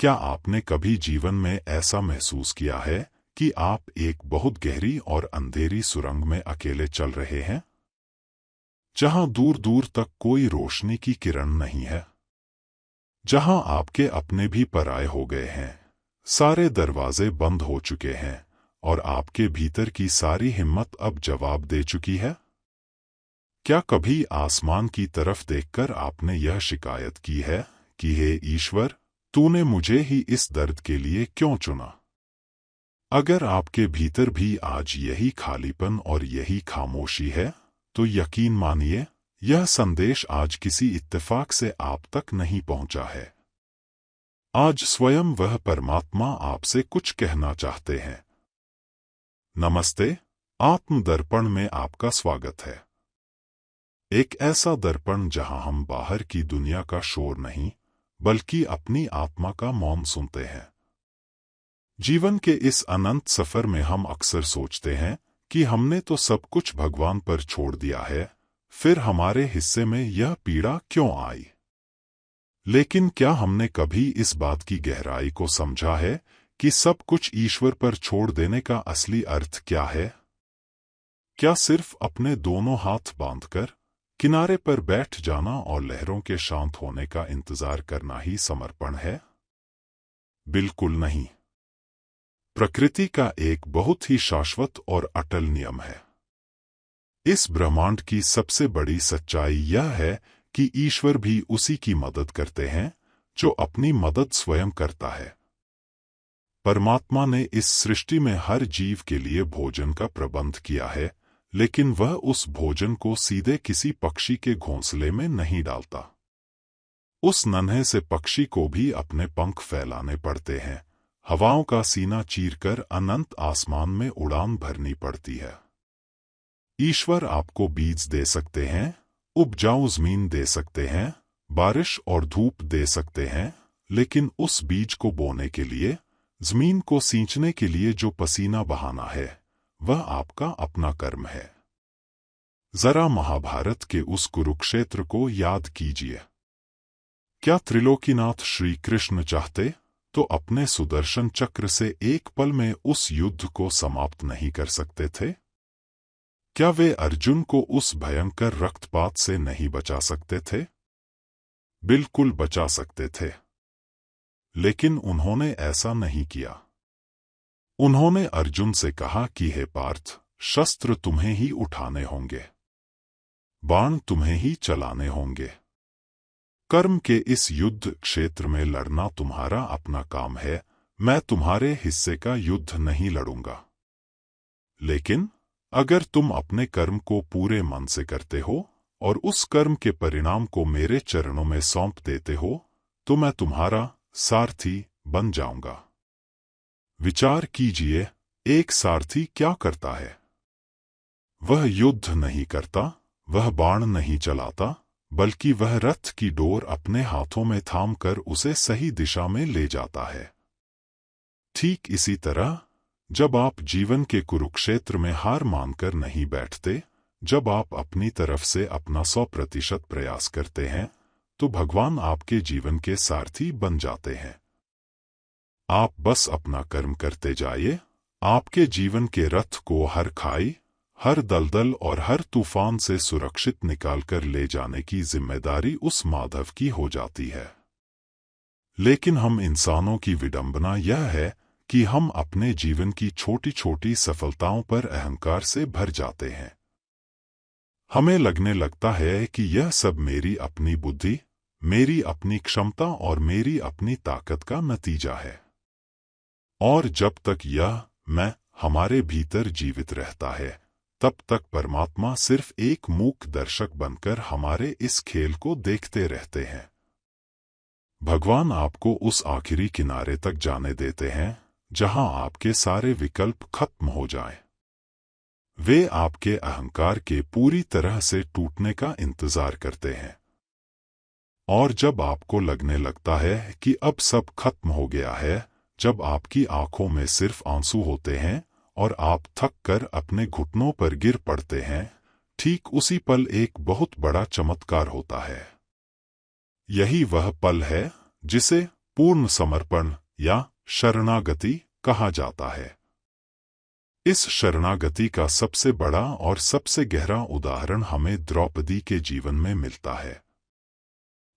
क्या आपने कभी जीवन में ऐसा महसूस किया है कि आप एक बहुत गहरी और अंधेरी सुरंग में अकेले चल रहे हैं, जहां दूर दूर तक कोई रोशनी की किरण नहीं है, जहां आपके अपने भी पराये हो गए हैं, सारे दरवाजे बंद हो चुके हैं और आपके भीतर की सारी हिम्मत अब जवाब दे चुकी है? क्या कभी आसमान की तरफ देखकर आपने यह शिकायत की है कि हे ईश्वर, तूने मुझे ही इस दर्द के लिए क्यों चुना? अगर आपके भीतर भी आज यही खालीपन और यही खामोशी है, तो यकीन मानिए, यह संदेश आज किसी इत्तेफाक से आप तक नहीं पहुंचा है। आज स्वयं वह परमात्मा आपसे कुछ कहना चाहते हैं। नमस्ते, आत्मदर्पण में आपका स्वागत है। एक ऐसा दर्पण जहां हम बाहर की दुनिया का शोर नहीं, बल्कि अपनी आत्मा का मौन सुनते हैं। जीवन के इस अनंत सफर में हम अक्सर सोचते हैं कि हमने तो सब कुछ भगवान पर छोड़ दिया है, फिर हमारे हिस्से में यह पीड़ा क्यों आई? लेकिन क्या हमने कभी इस बात की गहराई को समझा है कि सब कुछ ईश्वर पर छोड़ देने का असली अर्थ क्या है? क्या सिर्फ अपने दोनों हाथ बांधकर किनारे पर बैठ जाना और लहरों के शांत होने का इंतजार करना ही समर्पण है? बिल्कुल नहीं। प्रकृति का एक बहुत ही शाश्वत और अटल नियम है। इस ब्रह्मांड की सबसे बड़ी सच्चाई यह है कि ईश्वर भी उसी की मदद करते हैं जो अपनी मदद स्वयं करता है। परमात्मा ने इस सृष्टि में हर जीव के लिए भोजन का प्रबंध किया है, लेकिन वह उस भोजन को सीधे किसी पक्षी के घोंसले में नहीं डालता। उस नन्हे से पक्षी को भी अपने पंख फैलाने पड़ते हैं, हवाओं का सीना चीरकर अनंत आसमान में उड़ान भरनी पड़ती है। ईश्वर आपको बीज दे सकते हैं, उपजाऊ जमीन दे सकते हैं, बारिश और धूप दे सकते हैं, लेकिन उस बीज को बोने के लिए, जमीन को सींचने के लिए जो पसीना बहाना है, वह आपका अपना कर्म है। जरा महाभारत के उस कुरुक्षेत्र को याद कीजिए। क्या त्रिलोकीनाथ श्री कृष्ण चाहते तो अपने सुदर्शन चक्र से एक पल में उस युद्ध को समाप्त नहीं कर सकते थे? क्या वे अर्जुन को उस भयंकर रक्तपात से नहीं बचा सकते थे? बिल्कुल बचा सकते थे। लेकिन उन्होंने ऐसा नहीं किया। उन्होंने अर्जुन से कहा कि हे पार्थ, शस्त्र तुम्हें ही उठाने होंगे, बाण तुम्हें ही चलाने होंगे। कर्म के इस युद्ध क्षेत्र में लड़ना तुम्हारा अपना काम है, मैं तुम्हारे हिस्से का युद्ध नहीं लड़ूंगा। लेकिन अगर तुम अपने कर्म को पूरे मन से करते हो और उस कर्म के परिणाम को मेरे चरणों में सौंप देते हो, तो मैं तुम्हारा सारथी बन जाऊंगा। विचार कीजिए, एक सारथी क्या करता है? वह युद्ध नहीं करता, वह बाण नहीं चलाता, बल्कि वह रथ की डोर अपने हाथों में थामकर उसे सही दिशा में ले जाता है। ठीक इसी तरह, जब आप जीवन के कुरुक्षेत्र में हार मानकर नहीं बैठते, जब आप अपनी तरफ से अपना 100% प्रयास करते हैं, तो भगवान आपके जीवन के सारथी बन जाते हैं। आप बस अपना कर्म करते जाइए, आपके जीवन के रथ को हर खाई, हर दलदल और हर तूफान से सुरक्षित निकालकर ले जाने की जिम्मेदारी उस माधव की हो जाती है। लेकिन हम इंसानों की विडंबना यह है कि हम अपने जीवन की छोटी छोटी सफलताओं पर अहंकार से भर जाते हैं। हमें लगने लगता है कि यह सब मेरी अपनी बुद्धि, मेरी अपनी क्षमता और मेरी अपनी ताकत का नतीजा है। और जब तक यह मैं हमारे भीतर जीवित रहता है, तब तक परमात्मा सिर्फ एक मूक दर्शक बनकर हमारे इस खेल को देखते रहते हैं। भगवान आपको उस आखिरी किनारे तक जाने देते हैं जहां आपके सारे विकल्प खत्म हो जाएं। वे आपके अहंकार के पूरी तरह से टूटने का इंतजार करते हैं। और जब आपको लगने लगता है कि अब सब खत्म हो गया है, जब आपकी आंखों में सिर्फ आंसू होते हैं और आप थक कर अपने घुटनों पर गिर पड़ते हैं, ठीक उसी पल एक बहुत बड़ा चमत्कार होता है। यही वह पल है जिसे पूर्ण समर्पण या शरणागति कहा जाता है। इस शरणागति का सबसे बड़ा और सबसे गहरा उदाहरण हमें द्रौपदी के जीवन में मिलता है।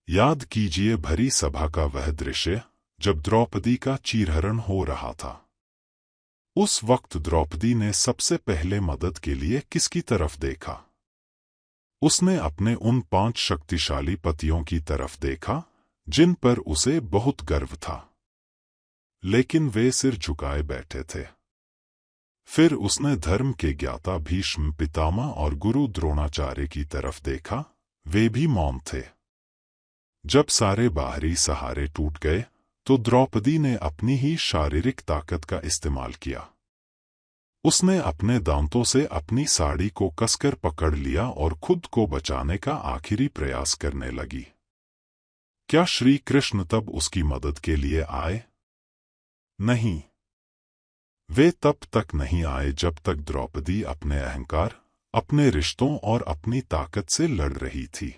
याद कीजिए भरी सभा का वह दृश्य जब द्रौपदी का चीरहरण हो रहा था। उस वक्त द्रौपदी ने सबसे पहले मदद के लिए किसकी तरफ देखा? उसने अपने उन 5 शक्तिशाली पतियों की तरफ देखा जिन पर उसे बहुत गर्व था, लेकिन वे सिर झुकाए बैठे थे। फिर उसने धर्म के ज्ञाता भीष्म पितामह और गुरु द्रोणाचार्य की तरफ देखा, वे भी मौन थे। जब सारे बाहरी सहारे टूट गए तो द्रौपदी ने अपनी ही शारीरिक ताकत का इस्तेमाल किया। उसने अपने दांतों से अपनी साड़ी को कसकर पकड़ लिया और खुद को बचाने का आखिरी प्रयास करने लगी। क्या श्री कृष्ण तब उसकी मदद के लिए आए? नहीं, वे तब तक नहीं आए जब तक द्रौपदी अपने अहंकार, अपने रिश्तों और अपनी ताकत से लड़ रही थी।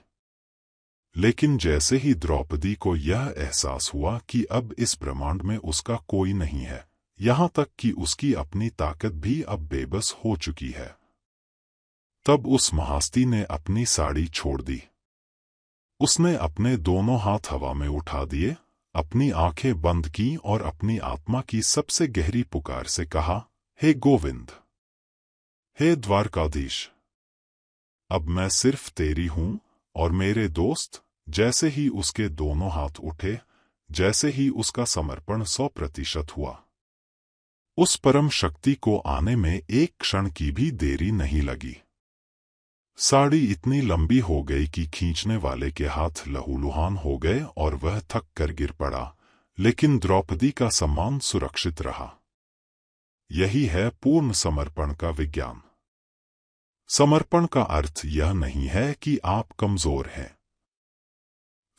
लेकिन जैसे ही द्रौपदी को यह एहसास हुआ कि अब इस ब्रह्मांड में उसका कोई नहीं है, यहाँ तक कि उसकी अपनी ताकत भी अब बेबस हो चुकी है, तब उस महास्ती ने अपनी साड़ी छोड़ दी। उसने अपने दोनों हाथ हवा में उठा दिए, अपनी आंखें बंद की और अपनी आत्मा की सबसे गहरी पुकार से कहा, हे गोविंद, हे द्वारकाधीश, अब मैं सिर्फ तेरी हूं। और मेरे दोस्त, जैसे ही उसके दोनों हाथ उठे, जैसे ही उसका समर्पण 100% हुआ, उस परम शक्ति को आने में एक क्षण की भी देरी नहीं लगी। साड़ी इतनी लंबी हो गई कि खींचने वाले के हाथ लहूलुहान हो गए और वह थक कर गिर पड़ा, लेकिन द्रौपदी का सम्मान सुरक्षित रहा। यही है पूर्ण समर्पण का विज्ञान। समर्पण का अर्थ यह नहीं है कि आप कमजोर हैं।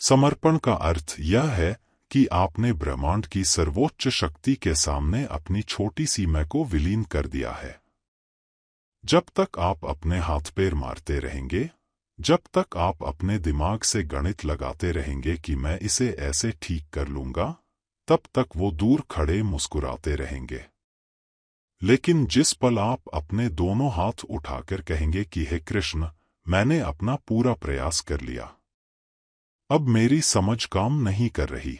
समर्पण का अर्थ यह है कि आपने ब्रह्मांड की सर्वोच्च शक्ति के सामने अपनी छोटी सी मैं को विलीन कर दिया है। जब तक आप अपने हाथ पैर मारते रहेंगे, जब तक आप अपने दिमाग से गणित लगाते रहेंगे कि मैं इसे ऐसे ठीक कर लूंगा, तब तक वो दूर खड़े मुस्कुराते रहेंगे। लेकिन जिस पल आप अपने दोनों हाथ उठाकर कहेंगे कि हे कृष्ण, मैंने अपना पूरा प्रयास कर लिया, अब मेरी समझ काम नहीं कर रही,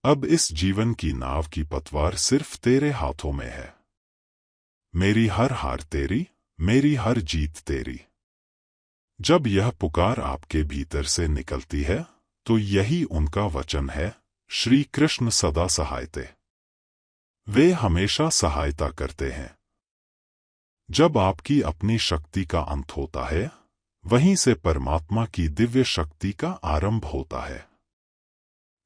अब इस जीवन की नाव की पतवार सिर्फ तेरे हाथों में है, मेरी हर हार तेरी, मेरी हर जीत तेरी। जब यह पुकार आपके भीतर से निकलती है, तो यही उनका वचन है, श्री कृष्ण सदा सहायते। वे हमेशा सहायता करते हैं। जब आपकी अपनी शक्ति का अंत होता है, वहीं से परमात्मा की दिव्य शक्ति का आरंभ होता है।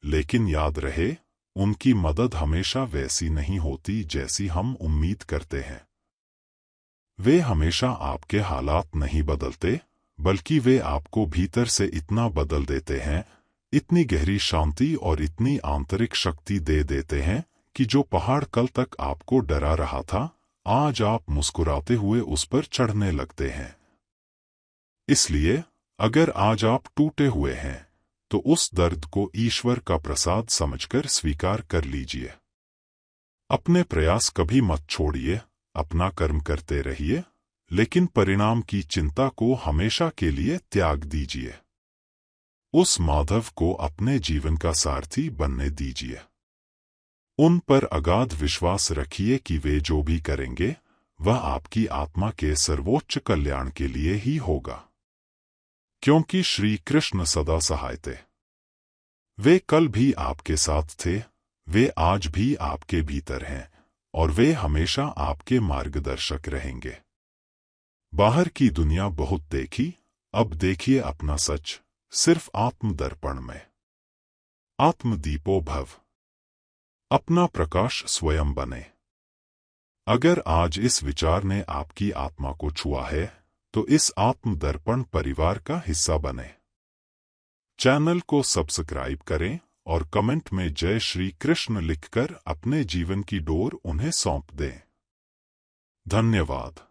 लेकिन याद रहे, उनकी मदद हमेशा वैसी नहीं होती जैसी हम उम्मीद करते हैं। वे हमेशा आपके हालात नहीं बदलते, बल्कि वे आपको भीतर से इतना बदल देते हैं, इतनी गहरी शांति और इतनी आंतरिक शक्ति दे देते हैं कि जो पहाड़ कल तक आपको डरा रहा था, आज आप मुस्कुराते हुए उस पर चढ़ने लगते हैं। इसलिए अगर आज आप टूटे हुए हैं, तो उस दर्द को ईश्वर का प्रसाद समझकर स्वीकार कर लीजिए। अपने प्रयास कभी मत छोड़िए, अपना कर्म करते रहिए, लेकिन परिणाम की चिंता को हमेशा के लिए त्याग दीजिए। उस माधव को अपने जीवन का सारथी बनने दीजिए। उन पर अगाध विश्वास रखिए कि वे जो भी करेंगे, वह आपकी आत्मा के सर्वोच्च कल्याण के लिए ही होगा। क्योंकि श्री कृष्ण सदा सहायते। वे कल भी आपके साथ थे, वे आज भी आपके भीतर हैं, और वे हमेशा आपके मार्गदर्शक रहेंगे। बाहर की दुनिया बहुत देखी, अब देखिए अपना सच, सिर्फ आत्मदर्पण में। आत्मदीपो भव। अपना प्रकाश स्वयं बने। अगर आज इस विचार ने आपकी आत्मा को छुआ है, तो इस आत्मदर्पण परिवार का हिस्सा बने। चैनल को सब्सक्राइब करें और कमेंट में जय श्री कृष्ण लिखकर अपने जीवन की डोर उन्हें सौंप दें। धन्यवाद।